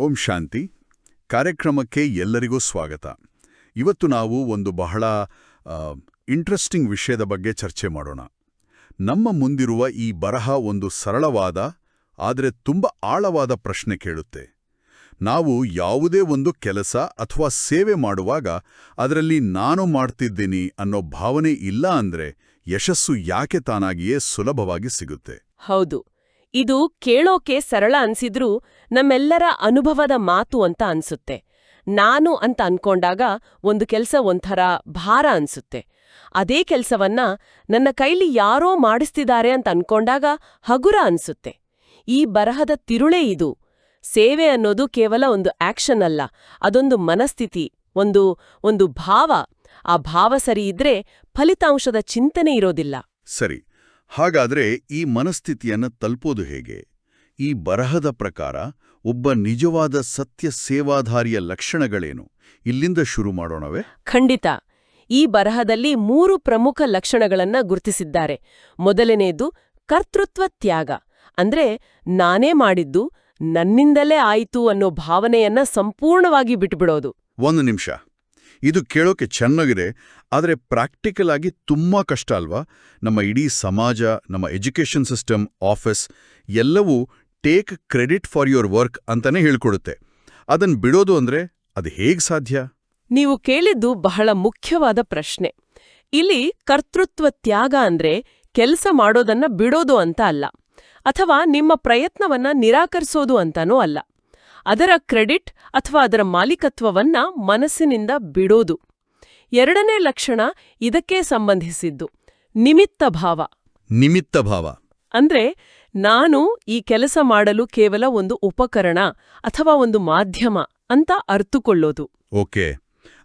ಓಂ ಶಾಂತಿ. ಕಾರ್ಯಕ್ರಮಕ್ಕೆ ಎಲ್ಲರಿಗೂ ಸ್ವಾಗತ. ಇವತ್ತು ನಾವು ಒಂದು ಬಹಳ ಇಂಟ್ರೆಸ್ಟಿಂಗ್ ವಿಷಯದ ಬಗ್ಗೆ ಚರ್ಚೆ ಮಾಡೋಣ. ನಮ್ಮ ಮುಂದಿರುವ ಈ ಬರಹ ಒಂದು ಸರಳವಾದ ಆದರೆ ತುಂಬ ಆಳವಾದ ಪ್ರಶ್ನೆ ಕೇಳುತ್ತೆ. ನಾವು ಯಾವುದೇ ಒಂದು ಕೆಲಸ ಅಥವಾ ಸೇವೆ ಮಾಡುವಾಗ ಅದರಲ್ಲಿ ನಾನು ಮಾಡ್ತಿದ್ದೀನಿ ಅನ್ನೋ ಭಾವನೆ ಇಲ್ಲ ಅಂದ್ರೆ ಯಶಸ್ಸು ಯಾಕೆ ತಾನಾಗಿಯೇ ಸುಲಭವಾಗಿ ಸಿಗುತ್ತೆ? ಹೌದು, ಇದು ಕೇಳೋಕೆ ಸರಳ ಅನ್ಸಿದ್ರೂ ನಮ್ಮೆಲ್ಲರ ಅನುಭವದ ಮಾತು ಅಂತ ಅನ್ಸುತ್ತೆ. ನಾನು ಅಂತ ಅನ್ಕೊಂಡಾಗ ಒಂದು ಕೆಲ್ಸ ಒಂಥರ ಭಾರ ಅನ್ಸುತ್ತೆ. ಅದೇ ಕೆಲ್ಸವನ್ನ ನನ್ನ ಕೈಲಿ ಯಾರೋ ಮಾಡಿಸ್ತಿದ್ದಾರೆ ಅಂತ ಅನ್ಕೊಂಡಾಗ ಹಗುರ ಅನ್ಸುತ್ತೆ. ಈ ಬರಹದ ತಿರುಳೇ ಇದು. ಸೇವೆ ಅನ್ನೋದು ಕೇವಲ ಒಂದು ಆಕ್ಷನ್ ಅಲ್ಲ, ಅದೊಂದು ಮನಸ್ಥಿತಿ, ಒಂದು ಭಾವ. ಆ ಭಾವ ಸರಿ ಇದ್ರೆ ಫಲಿತಾಂಶದ ಚಿಂತನೆ ಇರೋದಿಲ್ಲ. ಸರಿ, ಹಾಗಾದ್ರೆ ಈ ಮನಸ್ಥಿತಿಯನ್ನು ತಲುಪೋದು ಹೇಗೆ? ಈ ಬರಹದ ಪ್ರಕಾರ ಒಬ್ಬ ನಿಜವಾದ ಸತ್ಯ ಸೇವಾಧಾರಿಯ ಲಕ್ಷಣಗಳೇನು? ಇಲ್ಲಿಂದ ಶುರು ಮಾಡೋಣವೇ? ಖಂಡಿತ. ಈ ಬರಹದಲ್ಲಿ 3 ಪ್ರಮುಖ ಲಕ್ಷಣಗಳನ್ನ ಗುರುತಿಸಿದ್ದಾರೆ. ಮೊದಲನೇದು ಕರ್ತೃತ್ವ ತ್ಯಾಗ, ಅಂದ್ರೆ ನಾನೇ ಮಾಡಿದ್ದು, ನನ್ನಿಂದಲೇ ಆಯಿತು ಅನ್ನೋ ಭಾವನೆಯನ್ನ ಸಂಪೂರ್ಣವಾಗಿ ಬಿಟ್ಬಿಡೋದು. ಒಂದು ನಿಮಿಷ, ಇದು ಕೇಳೋಕೆ ಚೆನ್ನಾಗಿದೆ, ಆದರೆ ಪ್ರಾಕ್ಟಿಕಲ್ ಆಗಿ ತುಂಬಾ ಕಷ್ಟ ಅಲ್ವಾ? ನಮ್ಮ ಇಡೀ ಸಮಾಜ, ನಮ್ಮ ಎಜುಕೇಷನ್ ಸಿಸ್ಟಮ್, ಆಫೀಸ್ ಎಲ್ಲವೂ take credit for your work ಅಂತಾನೆ ಹೇಳ್ಕೊಡುತ್ತೆ. ಅದನ್ ಬಿಡೋದು ಅಂದ್ರೆ ಅದು ಹೇಗ್ ಸಾಧ್ಯ? ನೀವು ಕೇಳಿದ್ದು ಬಹಳ ಮುಖ್ಯವಾದ ಪ್ರಶ್ನೆ. ಇಲ್ಲಿ ಕರ್ತೃತ್ವ ತ್ಯಾಗ ಅಂದ್ರೆ ಕೆಲಸ ಮಾಡೋದನ್ನ ಬಿಡೋದು ಅಂತ ಅಲ್ಲ, ಅಥವಾ ನಿಮ್ಮ ಪ್ರಯತ್ನವನ್ನ ನಿರಾಕರಿಸೋದು ಅಂತಾನೂ ಅಲ್ಲ. ಅದರ ಕ್ರೆಡಿಟ್ ಅಥವಾ ಅದರ ಮಾಲೀಕತ್ವವನ್ನ ಮನಸ್ಸಿನಿಂದ ಬಿಡೋದು. ಎರಡನೇ ಲಕ್ಷಣ ಇದಕ್ಕೆ ಸಂಬಂಧಿಸಿದ್ದು ನಿಮಿತ್ತ ಭಾವ. ನಿಮಿತ್ತ ಭಾವ ಅಂದ್ರೆ ನಾನು ಈ ಕೆಲಸ ಮಾಡಲು ಕೇವಲ ಒಂದು ಉಪಕರಣ ಅಥವಾ ಒಂದು ಮಾಧ್ಯಮ ಅಂತ ಅರ್ಥಕೊಳ್ಳೋದು. ಓಕೆ,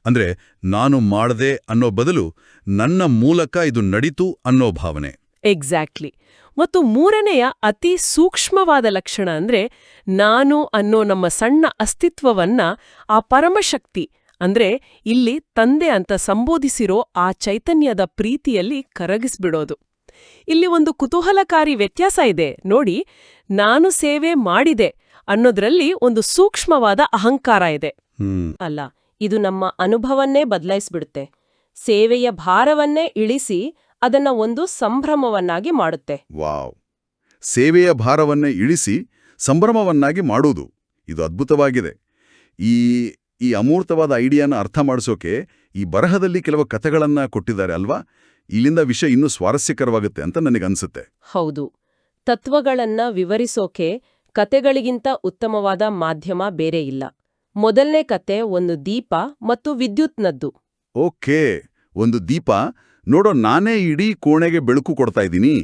ಅಂದ್ರೆ ನಾನು ಮಾಡದೆ ಅನ್ನೋ ಬದಲು ನನ್ನ ಮೂಲಕ ಇದು ನಡೀತು ಅನ್ನೋ ಭಾವನೆ. ಎಕ್ಸಾಕ್ಟ್ಲಿ. ಮತ್ತು ಮೂರನೆಯ ಅತಿ ಸೂಕ್ಷ್ಮವಾದ ಲಕ್ಷಣ ಅಂದ್ರೆ ನಾನು ಅನ್ನೋ ನಮ್ಮ ಸಣ್ಣ ಅಸ್ತಿತ್ವವನ್ನ ಆ ಪರಮಶಕ್ತಿ, ಅಂದ್ರೆ ಇಲ್ಲಿ ತಂದೆ ಅಂತ ಸಂಬೋಧಿಸಿರೋ ಆ ಚೈತನ್ಯದ ಪ್ರೀತಿಯಲ್ಲಿ ಕರಗಿಸ್ಬಿಡೋದು. ಇಲ್ಲಿ ಒಂದು ಕುತೂಹಲಕಾರಿ ವ್ಯತ್ಯಾಸ ಇದೆ ನೋಡಿ. ನಾನು ಸೇವೆ ಮಾಡಿದೆ ಅನ್ನೋದ್ರಲ್ಲಿ ಒಂದು ಸೂಕ್ಷ್ಮವಾದ ಅಹಂಕಾರ ಇದೆ ಅಲ್ಲ, ಇದು ನಮ್ಮ ಅನುಭವನ್ನೇ ಬದಲಾಯಿಸ್ಬಿಡುತ್ತೆ. ಸೇವೆಯ ಭಾರವನ್ನೇ ಇಳಿಸಿ ಅದನ್ನ ಒಂದು ಸಂಭ್ರಮವನ್ನಾಗಿ ಮಾಡುತ್ತೆ. ವಾವ್! ಸೇವೆಯ ಭಾರವನ್ನೇ ಇಳಿಸಿ ಸಂಭ್ರಮವನ್ನಾಗಿ ಮಾಡೋದು, ಇದು ಅದ್ಭುತವಾಗಿದೆ. ಈ ಅಮೂರ್ತವಾದ ಐಡಿಯಾನ ಅರ್ಥ ಮಾಡಿಸೋಕೆ ಈ ಬರಹದಲ್ಲಿ ಕೆಲವು ಕಥೆಗಳನ್ನ ಕೊಟ್ಟಿದ್ದಾರೆ ಅಲ್ವಾ? ಇಲ್ಲಿಂದ ವಿಷಯ ಇನ್ನೂ ಸ್ವಾರಸ್ಯಕರವಾಗುತ್ತೆ ಅಂತ ನನಗನ್ಸುತ್ತೆ. ಹೌದು, ತತ್ವಗಳನ್ನ ವಿವರಿಸೋಕೆ ಕತೆಗಳಿಗಿಂತ ಉತ್ತಮವಾದ ಮಾಧ್ಯಮ ಬೇರೆ ಇಲ್ಲ. ಮೊದಲನೇ ಕತೆ ಒಂದು ದೀಪ ಮತ್ತು ವಿದ್ಯುತ್ನದ್ದು. ಓಕೆ, ಒಂದು ದೀಪ. ನೋಡೋ, ನಾನೇ ಇಡೀ ಕೋಣೆಗೆ ಬೆಳಕು ಕೊಡ್ತಾ ಇದ್ದೀನಿ,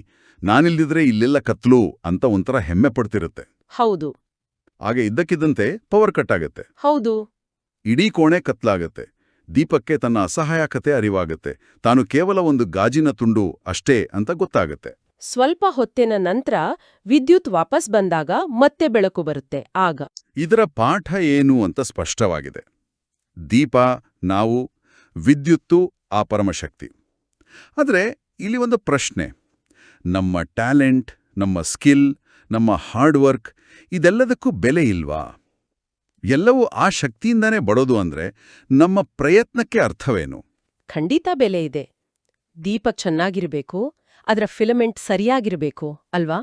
ನಾನಿಲ್ದಿದ್ರೆ ಇಲ್ಲೆಲ್ಲ ಕತ್ಲು ಅಂತ ಒಂಥರ ಹೆಮ್ಮೆ ಪಡ್ತಿರುತ್ತೆ. ಹೌದು. ಹಾಗೆ ಇದ್ದಕ್ಕಿದ್ದಂತೆ ಪವರ್ ಕಟ್ ಆಗತ್ತೆ. ಹೌದು. ಇಡೀ ಕೋಣೆ ಕತ್ಲಾಗತ್ತೆ. ದೀಪಕ್ಕೆ ತನ್ನ ಅಸಹಾಯಕತೆ ಅರಿವಾಗತ್ತೆ. ತಾನು ಕೇವಲ ಒಂದು ಗಾಜಿನ ತುಂಡು ಅಷ್ಟೇ ಅಂತ ಗೊತ್ತಾಗತ್ತೆ. ಸ್ವಲ್ಪ ಹೊತ್ತಿನ ನಂತರ ವಿದ್ಯುತ್ ವಾಪಸ್ ಬಂದಾಗ ಮತ್ತೆ ಬೆಳಕು ಬರುತ್ತೆ. ಆಗ ಇದರ ಪಾಠ ಏನು ಅಂತ ಸ್ಪಷ್ಟವಾಗಿದೆ. ದೀಪ ನಾವು, ವಿದ್ಯುತ್ತು ಆ ಪರಮಶಕ್ತಿ. ಆದರೆ ಇಲ್ಲಿ ಒಂದು ಪ್ರಶ್ನೆ. ನಮ್ಮ ಟ್ಯಾಲೆಂಟ್, ನಮ್ಮ ಸ್ಕಿಲ್, ನಮ್ಮ ಹಾರ್ಡ್ ವರ್ಕ್ ಇದೆಲ್ಲದಕ್ಕೂ ಬೆಲೆ ಇಲ್ವಾ? ಎಲ್ಲವೂ ಆ ಶಕ್ತಿಯಿಂದಾನೇ ಬಡೋದು ಅಂದ್ರೆ ನಮ್ಮ ಪ್ರಯತ್ನಕ್ಕೆ ಅರ್ಥವೇನು? ಖಂಡಿತ ಬೆಲೆ ಇದೆ. ದೀಪ ಚೆನ್ನಾಗಿರ್ಬೇಕು, ಅದರ ಫಿಲಮೆಂಟ್ ಸರಿಯಾಗಿರ್ಬೇಕು ಅಲ್ವಾ?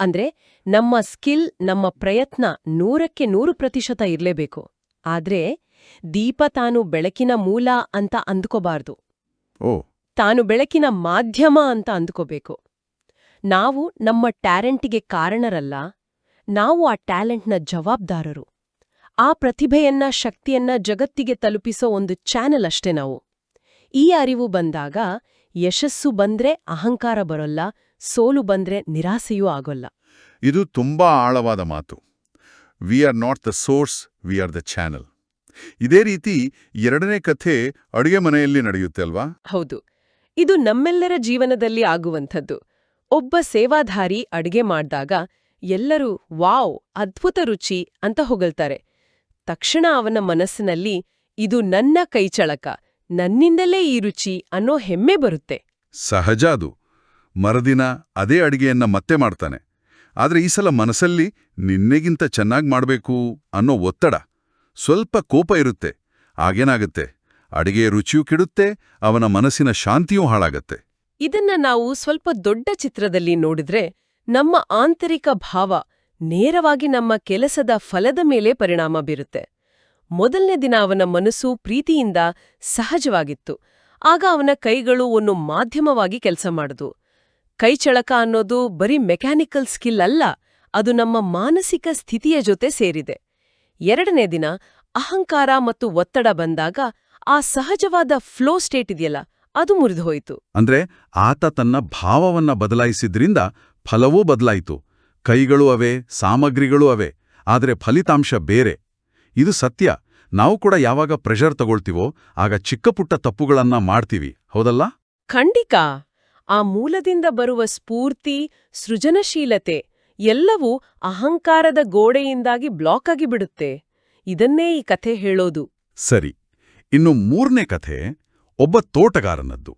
ಅಂದ್ರೆ ನಮ್ಮ ಸ್ಕಿಲ್, ನಮ್ಮ ಪ್ರಯತ್ನ 100% ಇರ್ಲೇಬೇಕು. ಆದ್ರೆ ದೀಪ ತಾನು ಬೆಳಕಿನ ಮೂಲ ಅಂತ ಅಂದ್ಕೋಬಾರ್ದು. ತಾನು ಬೆಳಕಿನ ಮಾಧ್ಯಮ ಅಂತ ಅಂದ್ಕೋಬೇಕು. ನಾವು ನಮ್ಮ ಟ್ಯಾಲೆಂಟಿಗೆ ಕಾರಣರಲ್ಲ, ನಾವು ಆ ಟ್ಯಾಲೆಂಟ್ನ ಜವಾಬ್ದಾರರು. ಆ ಪ್ರತಿಭೆಯನ್ನ, ಶಕ್ತಿಯನ್ನ ಜಗತ್ತಿಗೆ ತಲುಪಿಸೋ ಒಂದು ಚಾನೆಲ್ ಅಷ್ಟೇ ನಾವು. ಈ ಅರಿವು ಬಂದಾಗ ಯಶಸ್ಸು ಬಂದ್ರೆ ಅಹಂಕಾರ ಬರೋಲ್ಲ, ಸೋಲು ಬಂದ್ರೆ ನಿರಾಸೆಯೂ ಆಗೋಲ್ಲ. ಇದು ತುಂಬಾ ಆಳವಾದ ಮಾತು. We are not the source, we are the channel. ಇದೇ ರೀತಿ ಎರಡನೇ ಕಥೆ ಅಡುಗೆ ಮನೆಯಲ್ಲಿ ನಡೆಯುತ್ತೆ ಅಲ್ವಾ? ಹೌದು, ಇದು ನಮ್ಮೆಲ್ಲರ ಜೀವನದಲ್ಲಿ ಆಗುವಂಥದ್ದು. ಒಬ್ಬ ಸೇವಾಧಾರಿ ಅಡುಗೆ ಮಾಡ್ದಾಗ ಎಲ್ಲರೂ ವಾವ್, ಅದ್ಭುತ ರುಚಿ ಅಂತ ಹೊಗಳ್ತಾರೆ. ತಕ್ಷಣ ಅವನ ಮನಸ್ಸಿನಲ್ಲಿ ಇದು ನನ್ನ ಕೈಚಳಕ, ನನ್ನಿಂದಲೇ ಈ ರುಚಿ ಅನ್ನೋ ಹೆಮ್ಮೆ ಬರುತ್ತೆ. ಸಹಜ ಅದು. ಮರುದಿನ ಅದೇ ಅಡಿಗೆಯನ್ನ ಮತ್ತೆ ಮಾಡ್ತಾನೆ. ಆದ್ರೆ ಈ ಸಲ ಮನಸ್ಸಲ್ಲಿ ನಿನ್ನೆಗಿಂತ ಚೆನ್ನಾಗಿ ಮಾಡ್ಬೇಕು ಅನ್ನೋ ಒತ್ತಡ, ಸ್ವಲ್ಪ ಕೋಪ ಇರುತ್ತೆ. ಆಗೇನಾಗತ್ತೆ, ಅಡಿಗೆ ರುಚಿಯೂ ಕೆಡುತ್ತೆ, ಅವನ ಮನಸ್ಸಿನ ಶಾಂತಿಯೂ ಹಾಳಾಗತ್ತೆ. ಇದನ್ನ ನಾವು ಸ್ವಲ್ಪ ದೊಡ್ಡ ಚಿತ್ರದಲ್ಲಿ ನೋಡಿದ್ರೆ ನಮ್ಮ ಆಂತರಿಕ ಭಾವ ನೇರವಾಗಿ ನಮ್ಮ ಕೆಲಸದ ಫಲದ ಮೇಲೆ ಪರಿಣಾಮ ಬೀರುತ್ತೆ. ಮೊದಲನೇ ದಿನ ಅವನ ಮನಸ್ಸು ಪ್ರೀತಿಯಿಂದ ಸಹಜವಾಗಿತ್ತು. ಆಗ ಅವನ ಕೈಗಳು ಒಂದು ಮಾಧ್ಯಮವಾಗಿ ಕೆಲಸ ಮಾಡಿದ್ವು. ಕೈಚಳಕ ಅನ್ನೋದು ಬರೀ ಮೆಕ್ಯಾನಿಕಲ್ ಸ್ಕಿಲ್ ಅಲ್ಲ, ಅದು ನಮ್ಮ ಮಾನಸಿಕ ಸ್ಥಿತಿಯ ಜೊತೆ ಸೇರಿದೆ. ಎರಡನೇ ದಿನ ಅಹಂಕಾರ ಮತ್ತು ಒತ್ತಡ ಬಂದಾಗ ಆ ಸಹಜವಾದ ಫ್ಲೋ ಸ್ಟೇಟ್ ಇದೆಯಲ್ಲ, ಅದು ಮುರಿದುಹೋಯಿತು. ಅಂದ್ರೆ ಆತ ತನ್ನ ಭಾವವನ್ನ ಬದಲಾಯಿಸಿದ್ರಿಂದ ಫಲವೂ ಬದಲಾಯಿತು. ಕೈಗಳೂ ಅವೇ, ಸಾಮಗ್ರಿಗಳೂ ಅವೇ, ಆದರೆ ಫಲಿತಾಂಶ ಬೇರೆ. ಇದು ಸತ್ಯ. ನಾವು ಕೂಡ ಯಾವಾಗ ಪ್ರೆಷರ್ ತಗೊಳ್ತೀವೋ ಆಗ ಚಿಕ್ಕಪುಟ್ಟ ತಪ್ಪುಗಳನ್ನ ಮಾಡ್ತೀವಿ, ಹೌದಲ್ಲ? ಖಂಡಿತ. ಆ ಮೂಲದಿಂದ ಬರುವ ಸ್ಫೂರ್ತಿ, ಸೃಜನಶೀಲತೆ ಎಲ್ಲವೂ ಅಹಂಕಾರದ ಗೋಡೆಯಿಂದಾಗಿ ಬ್ಲಾಕ್ ಆಗಿ ಬಿಡುತ್ತೆ. ಇದನ್ನೇ ಈ ಕಥೆ ಹೇಳೋದು. ಸರಿ, ಇನ್ನು ಮೂರನೇ ಕಥೆ ಒಬ್ಬ ತೋಟಗಾರನದ್ದು.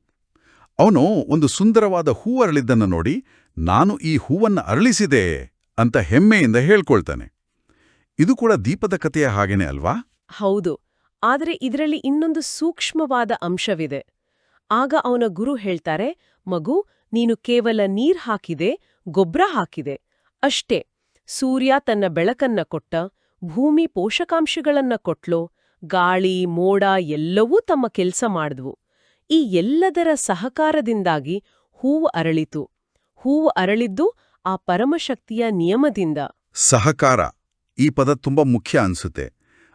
ಅವನು ಒಂದು ಸುಂದರವಾದ ಹೂ ಅರಳಿದ್ದನ್ನು ನೋಡಿ, ನಾನು ಈ ಹೂವನ್ನ ಅರಳಿಸಿದೆ ಅಂತ ಹೆಮ್ಮೆಯಿಂದ ಹೇಳ್ಕೊಳ್ತಾನೆ. ಇದು ಕೂಡ ದೀಪದ ಕಥೆಯ ಹಾಗೇನೆ ಅಲ್ವಾ? ಹೌದು, ಆದರೆ ಇದರಲ್ಲಿ ಇನ್ನೊಂದು ಸೂಕ್ಷ್ಮವಾದ ಅಂಶವಿದೆ. ಆಗ ಅವನ ಗುರು ಹೇಳ್ತಾರೆ, ಮಗು, ನೀನು ಕೇವಲ ನೀರ್ ಹಾಕಿದೆ, ಗೊಬ್ಬರ ಹಾಕಿದೆ ಅಷ್ಟೇ. ಸೂರ್ಯ ತನ್ನ ಬೆಳಕನ್ನ ಕೊಟ್ಟ, ಭೂಮಿ ಪೋಷಕಾಂಶಗಳನ್ನ ಕೊಟ್ಲು, ಗಾಳಿ ಮೋಡ ಎಲ್ಲವೂ ತಮ್ಮ ಕೆಲ್ಸ ಮಾಡಿದ್ವು. ಈ ಎಲ್ಲದರ ಸಹಕಾರದಿಂದಾಗಿ ಹೂವು ಅರಳಿತು. ಹೂವು ಅರಳಿದ್ದು ಆ ಪರಮಶಕ್ತಿಯ ನಿಯಮದಿಂದ. ಸಹಕಾರ, ಈ ಪದ ತುಂಬಾ ಮುಖ್ಯ ಅನ್ಸುತ್ತೆ.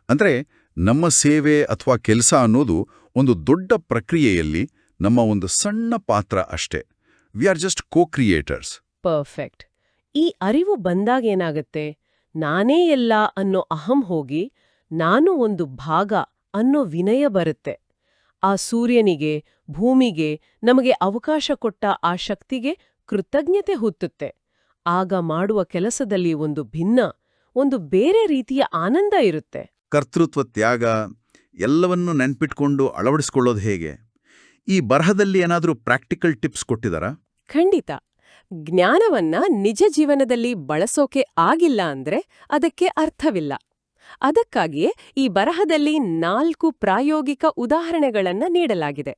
ಅಂದ್ರೆ ನಮ್ಮ ಸೇವೆ ಅಥವಾ ಕೆಲಸ ಅನ್ನೋದು ಒಂದು ದೊಡ್ಡ ಪ್ರಕ್ರಿಯೆಯಲ್ಲಿ ನಮ್ಮ ಒಂದು ಸಣ್ಣ ಪಾತ್ರ ಅಷ್ಟೇ. We are just co-creators. Perfect. ಈ ಅರಿವು ಬಂದಾಗೇನಾಗತ್ತೆ, ನಾನೇ ಎಲ್ಲ ಅನ್ನೋ ಅಹಂ ಹೋಗಿ ನಾನು ಒಂದು ಭಾಗ ಅನ್ನೋ ವಿನಯ ಬರುತ್ತೆ. ಆ ಸೂರ್ಯನಿಗೆ, ಭೂಮಿಗೆ, ನಮಗೆ ಅವಕಾಶ ಕೊಟ್ಟ ಆ ಶಕ್ತಿಗೆ ಕೃತಜ್ಞತೆ ಹುಟ್ಟುತ್ತೆ. ಆಗ ಮಾಡುವ ಕೆಲಸದಲ್ಲಿ ಒಂದು ಭಿನ್ನ, ಒಂದು ಬೇರೆ ರೀತಿಯ ಆನಂದ ಇರುತ್ತೆ. ಕರ್ತೃತ್ವ, ತ್ಯಾಗ ಎಲ್ಲವನ್ನೂ ನೆನ್ಪಿಟ್ಕೊಂಡು ಅಳವಡಿಸ್ಕೊಳ್ಳೋದು ಹೇಗೆ? ಈ ಬರಹದಲ್ಲಿ ಏನಾದರೂ ಪ್ರಾಕ್ಟಿಕಲ್ ಟಿಪ್ಸ್ ಕೊಟ್ಟಿದಾರಾ? ಖಂಡಿತ. ಜ್ಞಾನವನ್ನ ನಿಜ ಜೀವನದಲ್ಲಿ ಬಳಸೋಕೆ ಆಗಿಲ್ಲ ಅಂದ್ರೆ ಅದಕ್ಕೆ ಅರ್ಥವಿಲ್ಲ. ಅದಕ್ಕಾಗಿಯೇ ಈ ಬರಹದಲ್ಲಿ 4 ಪ್ರಾಯೋಗಿಕ ಉದಾಹರಣೆಗಳನ್ನ ನೀಡಲಾಗಿದೆ.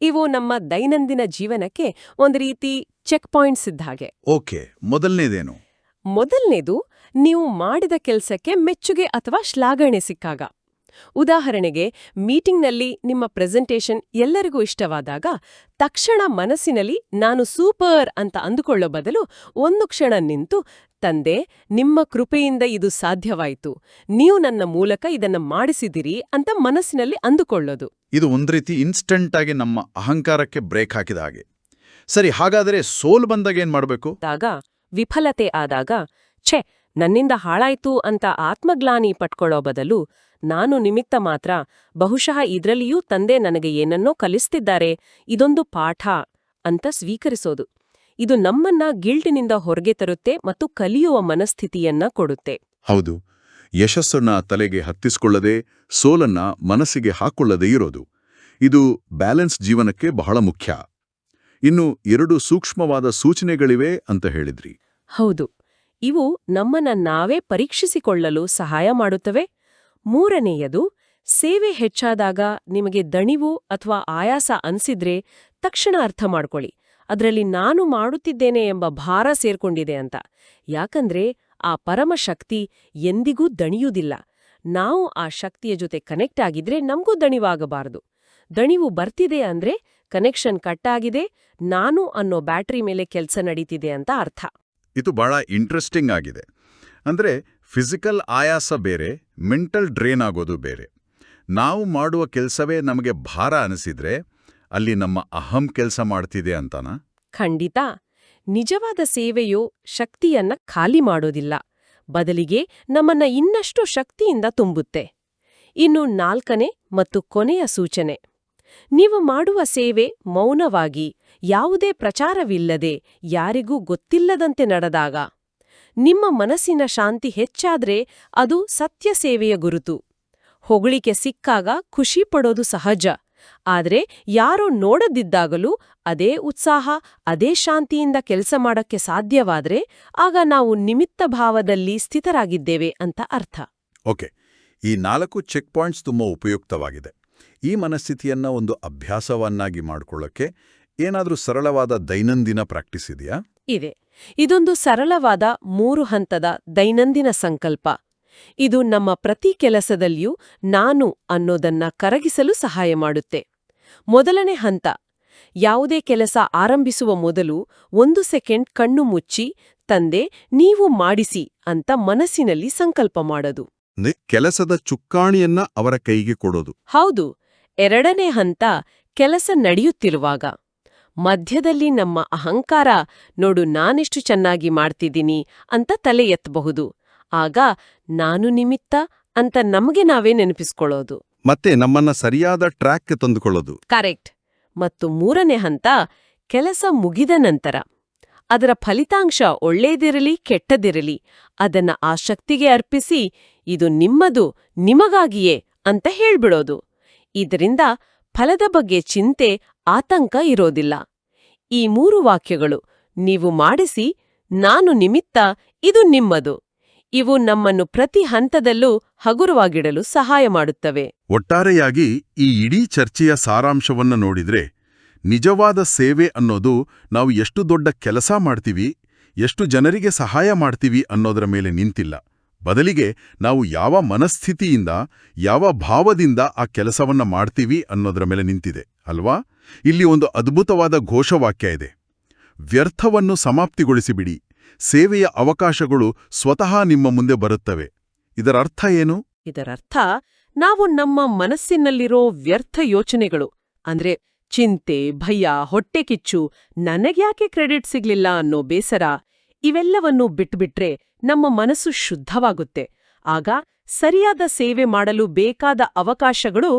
ಇವು ನಮ್ಮ ದೈನಂದಿನ ಜೀವನಕ್ಕೆ ಒಂದು ರೀತಿ ಚೆಕ್ ಪಾಯಿಂಟ್ಸ್ ಇದ್ದಾಗೆ. ಓಕೆ, ಮೊದಲನೇದೇನು? ಮೊದಲನೇದು, ನೀವು ಮಾಡಿದ ಕೆಲ್ಸಕ್ಕೆ ಮೆಚ್ಚುಗೆ ಅಥವಾ ಶ್ಲಾಘನೆ ಸಿಕ್ಕಾಗ. ಉದಾಹರಣೆಗೆ, ಮೀಟಿಂಗ್ನಲ್ಲಿ ನಿಮ್ಮ ಪ್ರೆಸೆಂಟೇಷನ್ ಎಲ್ಲರಿಗೂ ಇಷ್ಟವಾದಾಗ ತಕ್ಷಣ ಮನಸ್ಸಿನಲ್ಲಿ ನಾನು ಸೂಪರ್ ಅಂತ ಅಂದುಕೊಳ್ಳೋ ಬದಲು ಒಂದು ಕ್ಷಣ ನಿಂತು, ತಂದೆ, ನಿಮ್ಮ ಕೃಪೆಯಿಂದ ಇದು ಸಾಧ್ಯವಾಯಿತು, ನೀವು ನನ್ನ ಮೂಲಕ ಇದನ್ನ ಮಾಡಿಸಿದಿರಿ ಅಂತ ಮನಸ್ಸಿನಲ್ಲಿ ಅಂದುಕೊಳ್ಳೋದು. ಇದು ಒಂದ್ ರೀತಿ ಇನ್ಸ್ಟೆಂಟ್ ಆಗಿ ನಮ್ಮ ಅಹಂಕಾರಕ್ಕೆ ಬ್ರೇಕ್ ಹಾಕಿದ ಹಾಗೆ. ಸರಿ, ಹಾಗಾದರೆ ಸೋಲು ಬಂದಾಗ ಏನ್ ಮಾಡಬೇಕು? ವಿಫಲತೆ ಆದಾಗ, ಛೆ, ನನ್ನಿಂದ ಹಾಳಾಯ್ತು ಅಂತ ಆತ್ಮಗ್ಲಾನಿ ಪಟ್ಕೊಳ್ಳೋ ಬದಲು, ನಾನು ನಿಮಿತ್ತ ಮಾತ್ರ, ಬಹುಶಃ ಇದ್ರಲ್ಲಿಯೂ ತಂದೆ ನನಗೆ ಏನನ್ನೋ ಕಲಿಸ್ತಿದ್ದಾರೆ, ಇದೊಂದು ಪಾಠ ಅಂತ ಸ್ವೀಕರಿಸೋದು. ಇದು ನಮ್ಮನ್ನ ಗಿಲ್ಟಿನಿಂದ ಹೊರಗೆ ತರುತ್ತೆ ಮತ್ತು ಕಲಿಯುವ ಮನಸ್ಥಿತಿಯನ್ನ ಕೊಡುತ್ತೆ. ಹೌದು, ಯಶಸ್ಸನ್ನ ತಲೆಗೆ ಹತ್ತಿಸ್ಕೊಳ್ಳದೆ, ಸೋಲನ್ನ ಮನಸ್ಸಿಗೆ ಹಾಕೊಳ್ಳದೇ ಇರೋದು, ಇದು ಬ್ಯಾಲೆನ್ಸ್ ಜೀವನಕ್ಕೆ ಬಹಳ ಮುಖ್ಯ. ಇನ್ನು 2 ಸೂಕ್ಷ್ಮವಾದ ಸೂಚನೆಗಳಿವೆ ಅಂತ ಹೇಳಿದ್ರಿ. ಹೌದು, ಇವು ನಮ್ಮನ್ನ ನಾವೇ ಪರೀಕ್ಷಿಸಿಕೊಳ್ಳಲು ಸಹಾಯ ಮಾಡುತ್ತವೆ. ಮೂರನೆಯದು, ಸೇವೆ ಹೆಚ್ಚಾದಾಗ ನಿಮಗೆ ದಣಿವು ಅಥವಾ ಆಯಾಸ ಅನ್ಸಿದ್ರೆ ತಕ್ಷಣ ಅರ್ಥ ಮಾಡ್ಕೊಳ್ಳಿ, ಅದರಲ್ಲಿ ನಾನು ಮಾಡುತ್ತಿದ್ದೇನೆ ಎಂಬ ಭಾರ ಸೇರ್ಕೊಂಡಿದೆ ಅಂತ. ಯಾಕಂದ್ರೆ ಆ ಪರಮಶಕ್ತಿ ಎಂದಿಗೂ ದಣಿಯುವುದಿಲ್ಲ. ನಾವು ಆ ಶಕ್ತಿಯ ಜೊತೆ ಕನೆಕ್ಟ್ ಆಗಿದ್ರೆ ನಮಗೂ ದಣಿವಾಗಬಾರದು. ದಣಿವು ಬರ್ತಿದೆ ಅಂದ್ರೆ ಕನೆಕ್ಷನ್ ಕಟ್ಟಾಗಿದೆ, ನಾನು ಅನ್ನೋ ಬ್ಯಾಟರಿ ಮೇಲೆ ಕೆಲಸ ನಡೀತಿದೆ ಅಂತ ಅರ್ಥ. ಇದು ಬಹಳ ಇಂಟ್ರೆಸ್ಟಿಂಗ್ ಆಗಿದೆ. ಅಂದ್ರೆ ಫಿಸಿಕಲ್ ಆಯಾಸ ಬೇರೆ, ಮೆಂಟಲ್ ಡ್ರೇನ್ ಆಗೋದು ಬೇರೆ. ನಾವು ಮಾಡುವ ಕೆಲಸವೇ ನಮಗೆ ಭಾರ ಅನಿಸಿದ್ರೆ ಅಲ್ಲಿ ನಮ್ಮ ಅಹಂ ಕೆಲಸ ಮಾಡ್ತಿದೆ ಅಂತಾನ? ಖಂಡಿತ. ನಿಜವಾದ ಸೇವೆಯು ಶಕ್ತಿಯನ್ನ ಖಾಲಿ ಮಾಡೋದಿಲ್ಲ, ಬದಲಿಗೆ ನಮ್ಮನ್ನ ಇನ್ನಷ್ಟು ಶಕ್ತಿಯಿಂದ ತುಂಬುತ್ತೆ. ಇನ್ನು 4ನೇ ಮತ್ತು ಕೊನೆಯ ಸೂಚನೆ, ನೀವು ಮಾಡುವ ಸೇವೆ ಮೌನವಾಗಿ, ಯಾವುದೇ ಪ್ರಚಾರವಿಲ್ಲದೆ, ಯಾರಿಗೂ ಗೊತ್ತಿಲ್ಲದಂತೆ ನಡೆದಾಗ, ನಿಮ್ಮ ಮನಸ್ಸಿನ ಶಾಂತಿ ಹೆಚ್ಚಾದ್ರೆ ಅದು ಸತ್ಯ ಸೇವೆಯ ಗುರುತು. ಹೊಗಳಿಕೆ ಸಿಕ್ಕಾಗ ಖುಷಿ ಪಡೋದು ಸಹಜ, ಆದ್ರೆ ಯಾರೋ ನೋಡದಿದ್ದಾಗಲೂ ಅದೇ ಉತ್ಸಾಹ ಅದೇ ಶಾಂತಿಯಿಂದ ಕೆಲಸ ಮಾಡಕ್ಕೆ ಸಾಧ್ಯವಾದ್ರೆ ಆಗ ನಾವು ನಿಮಿತ್ತ ಭಾವದಲ್ಲಿ ಸ್ಥಿತರಾಗಿದ್ದೇವೆ ಅಂತ ಅರ್ಥ. ಓಕೆ, ಈ 4 ಚೆಕ್ ಪಾಯಿಂಟ್ಸ್ ತುಂಬ ಉಪಯುಕ್ತವಾಗಿದೆ. ಈ ಮನಸ್ಥಿತಿಯನ್ನ ಒಂದು ಅಭ್ಯಾಸವನ್ನಾಗಿ ಮಾಡ್ಕೊಳ್ಳೋಕ್ಕೆ ಏನಾದರೂ ಸರಳವಾದ ದೈನಂದಿನ ಪ್ರಾಕ್ಟೀಸ್ ಇದೆಯಾ? ಇದೆ. ಇದೊಂದು ಸರಳವಾದ 3 ಹಂತದ ದೈನಂದಿನ ಸಂಕಲ್ಪ. ಇದು ನಮ್ಮ ಪ್ರತಿ ಕೆಲಸದಲ್ಲಿಯೂ ನಾನು ಅನ್ನೋದನ್ನ ಕರಗಿಸಲು ಸಹಾಯ ಮಾಡುತ್ತೆ. ಮೊದಲನೇ ಹಂತ, ಯಾವುದೇ ಕೆಲಸ ಆರಂಭಿಸುವ ಮೊದಲು 1 ಸೆಕೆಂಡ್ ಕಣ್ಣು ಮುಚ್ಚಿ ತಂದೆ ನೀವು ಮಾಡಿಸಿ ಅಂತ ಮನಸ್ಸಿನಲ್ಲಿ ಸಂಕಲ್ಪ ಮಾಡೋದು. ಕೆಲಸದ ಚುಕ್ಕಾಣಿಯನ್ನ ಅವರ ಕೈಗೆ ಕೊಡೋದು. ಹೌದು. ಎರಡನೇ ಹಂತ, ಕೆಲಸ ನಡೆಯುತ್ತಿರುವಾಗ ಮಧ್ಯದಲ್ಲಿ ನಮ್ಮ ಅಹಂಕಾರ ನೋಡು ನಾನೆಷ್ಟು ಚೆನ್ನಾಗಿ ಮಾಡ್ತಿದ್ದೀನಿ ಅಂತ ತಲೆ ಎತ್ತಬಹುದು. ಆಗ ನಾನು ನಿಮಿತ್ತ ಅಂತ ನಮಗೆ ನಾವೇ ನೆನಪಿಸ್ಕೊಳ್ಳೋದು. ಮತ್ತೆ ನಮ್ಮನ್ನ ಸರಿಯಾದ ಟ್ರ್ಯಾಕ್ಗೆ ತಂದುಕೊಳ್ಳೋದು. ಕರೆಕ್ಟ್. ಮತ್ತು 3ನೇ ಹಂತ, ಕೆಲಸ ಮುಗಿದ ನಂತರ ಅದರ ಫಲಿತಾಂಶ ಒಳ್ಳೇದಿರಲಿ ಕೆಟ್ಟದಿರಲಿ ಅದನ್ನ ಆ ಶಕ್ತಿಗೆ ಅರ್ಪಿಸಿ ಇದು ನಿಮ್ಮದು ನಿಮಗಾಗಿಯೇ ಅಂತ ಹೇಳ್ಬಿಡೋದು. ಇದರಿಂದ ಫಲದ ಬಗ್ಗೆ ಚಿಂತೆ ಆತಂಕ ಇರೋದಿಲ್ಲ. ಈ 3 ವಾಕ್ಯಗಳು ನೀವು ಮಾಡಿಸಿ, ನಾನು ನಿಮಿತ್ತ, ಇದು ನಿಮ್ಮದು, ಇವು ನಮ್ಮನ್ನು ಪ್ರತಿ ಹಂತದಲ್ಲೂ ಹಗುರವಾಗಿಡಲು ಸಹಾಯ ಮಾಡುತ್ತವೆ. ಒಟ್ಟಾರೆಯಾಗಿ ಈ ಇಡೀ ಚರ್ಚೆಯ ಸಾರಾಂಶವನ್ನ ನೋಡಿದ್ರೆ ನಿಜವಾದ ಸೇವೆ ಅನ್ನೋದು ನಾವು ಎಷ್ಟು ದೊಡ್ಡ ಕೆಲಸ ಮಾಡ್ತೀವಿ, ಎಷ್ಟು ಜನರಿಗೆ ಸಹಾಯ ಮಾಡ್ತೀವಿ ಅನ್ನೋದರ ಮೇಲೆ ನಿಂತಿಲ್ಲ. ಬದಲಿಗೆ ನಾವು ಯಾವ ಮನಸ್ಥಿತಿಯಿಂದ ಯಾವ ಭಾವದಿಂದ ಆ ಕೆಲಸವನ್ನ ಮಾಡ್ತೀವಿ ಅನ್ನೋದರ ಮೇಲೆ ನಿಂತಿದೆ ಅಲ್ವಾ? ಇಲ್ಲಿ ಒಂದು ಅದ್ಭುತವಾದ ಘೋಷವಾಕ್ಯ ಇದೆ. ವ್ಯರ್ಥವನ್ನು ಸಮಾಪ್ತಿಗೊಳಿಸಿಬಿಡಿ, ಸೇವೆಯ ಅವಕಾಶಗಳು ಸ್ವತಃ ನಿಮ್ಮ ಮುಂದೆ ಬರುತ್ತವೆ. ಇದರ ಅರ್ಥ ಏನು? ಇದರರ್ಥ ನಾವು ನಮ್ಮ ಮನಸ್ಸಿನಲ್ಲಿರೋ ವ್ಯರ್ಥ ಯೋಚನೆಗಳು ಅಂದ್ರೆ ಚಿಂತೆ, ಭಯ, ಹೊಟ್ಟೆಕಿಚ್ಚು, ನನಗ್ಯಾಕೆ ಕ್ರೆಡಿಟ್ ಸಿಗ್ಲಿಲ್ಲ ಅನ್ನೋ ಬೇಸರ, ಇವೆಲ್ಲವನ್ನೂ ಬಿಟ್ಬಿಟ್ರೆ ನಮ್ಮ ಮನಸ್ಸು ಶುದ್ಧವಾಗುತ್ತೆ. ಆಗ ಸರಿಯಾದ ಸೇವೆ ಮಾಡಲು ಬೇಕಾದ ಅವಕಾಶಗಳು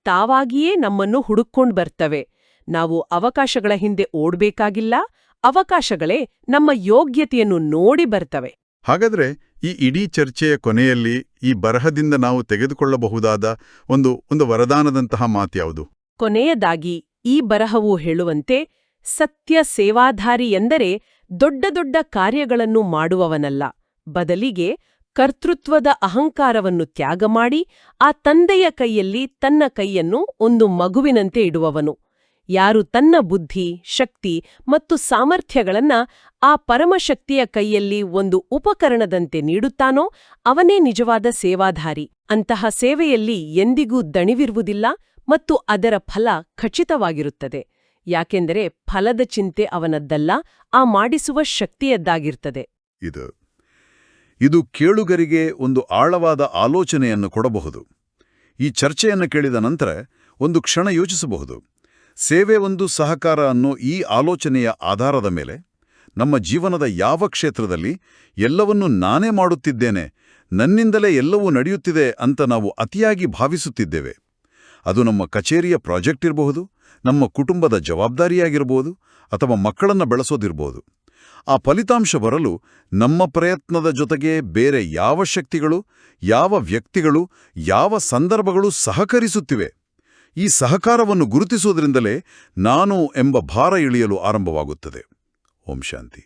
ತಾವಾಗಿಯೇ ನಮ್ಮನ್ನು ಹುಡುಕ್ಕೊಂಡ್ ಬರ್ತವೆ. ನಾವು ಅವಕಾಶಗಳ ಹಿಂದೆ ಓಡ್ಬೇಕಾಗಿಲ್ಲ, ಅವಕಾಶಗಳೇ ನಮ್ಮ ಯೋಗ್ಯತೆಯನ್ನು ನೋಡಿ ಬರ್ತವೆ. ಹಾಗಾದ್ರೆ ಈ ಇಡೀ ಚರ್ಚೆಯ ಕೊನೆಯಲ್ಲಿ ಈ ಬರಹದಿಂದ ನಾವು ತೆಗೆದುಕೊಳ್ಳಬಹುದಾದ ಒಂದು ವರದಾನದಂತಹ ಮಾತ್ಯಾವುದು? ಕೊನೆಯದಾಗಿ ಈ ಬರಹವು ಹೇಳುವಂತೆ, ಸತ್ಯ ಸೇವಾಧಾರಿ ಎಂದರೆ ದೊಡ್ಡ ದೊಡ್ಡ ಕಾರ್ಯಗಳನ್ನು ಮಾಡುವವನಲ್ಲ, ಬದಲಿಗೆ ಕರ್ತೃತ್ವದ ಅಹಂಕಾರವನ್ನು ತ್ಯಾಗ ಮಾಡಿ ಆ ತಂದೆಯ ಕೈಯಲ್ಲಿ ತನ್ನ ಕೈಯನ್ನು ಒಂದು ಮಗುವಿನಂತೆ ಇಡುವವನು. ಯಾರು ತನ್ನ ಬುದ್ಧಿ, ಶಕ್ತಿ ಮತ್ತು ಸಾಮರ್ಥ್ಯಗಳನ್ನ ಆ ಪರಮಶಕ್ತಿಯ ಕೈಯಲ್ಲಿ ಒಂದು ಉಪಕರಣದಂತೆ ನೀಡುತ್ತಾನೋ ಅವನೇ ನಿಜವಾದ ಸೇವಾಧಾರಿ. ಅಂತಹ ಸೇವೆಯಲ್ಲಿ ಎಂದಿಗೂ ದಣಿವಿರುವುದಿಲ್ಲ ಮತ್ತು ಅದರ ಫಲ ಖಚಿತವಾಗಿರುತ್ತದೆ. ಯಾಕೆಂದರೆ ಫಲದ ಚಿಂತೆ ಅವನದ್ದಲ್ಲ, ಆ ಮಾಡಿಸುವ ಶಕ್ತಿಯದ್ದಾಗಿರ್ತದೆ. ಇದು ಕೇಳುಗರಿಗೆ ಒಂದು ಆಳವಾದ ಆಲೋಚನೆಯನ್ನು ಕೊಡಬಹುದು. ಈ ಚರ್ಚೆಯನ್ನು ಕೇಳಿದ ನಂತರ ಒಂದು ಕ್ಷಣ ಯೋಚಿಸಬಹುದು. ಸೇವೆ ಒಂದು ಸಹಕಾರ ಅನ್ನೋ ಈ ಆಲೋಚನೆಯ ಆಧಾರದ ಮೇಲೆ ನಮ್ಮ ಜೀವನದ ಯಾವ ಕ್ಷೇತ್ರದಲ್ಲಿ ಎಲ್ಲವನ್ನೂ ನಾನೇ ಮಾಡುತ್ತಿದ್ದೇನೆ, ನನ್ನಿಂದಲೇ ಎಲ್ಲವೂ ನಡೆಯುತ್ತಿದೆ ಅಂತ ನಾವು ಅತಿಯಾಗಿ ಭಾವಿಸುತ್ತಿದ್ದೇವೆ. ಅದು ನಮ್ಮ ಕಚೇರಿಯ ಪ್ರಾಜೆಕ್ಟ್ ಇರಬಹುದು, ನಮ್ಮ ಕುಟುಂಬದ ಜವಾಬ್ದಾರಿಯಾಗಿರಬಹುದು, ಅಥವಾ ಮಕ್ಕಳನ್ನು ಬೆಳೆಸೋದಿರಬಹುದು. ಆ ಫಲಿತಾಂಶ ಬರಲು ನಮ್ಮ ಪ್ರಯತ್ನದ ಜೊತೆಗೆ ಬೇರೆ ಯಾವ ಶಕ್ತಿಗಳು, ಯಾವ ವ್ಯಕ್ತಿಗಳು, ಯಾವ ಸಂದರ್ಭಗಳು ಸಹಕರಿಸುತ್ತಿವೆ? ಈ ಸಹಕಾರವನ್ನು ಗುರುತಿಸುವುದರಿಂದಲೇ ನಾನು ಎಂಬ ಭಾರ ಇಳಿಯಲು ಆರಂಭವಾಗುತ್ತದೆ. ಓಂ ಶಾಂತಿ.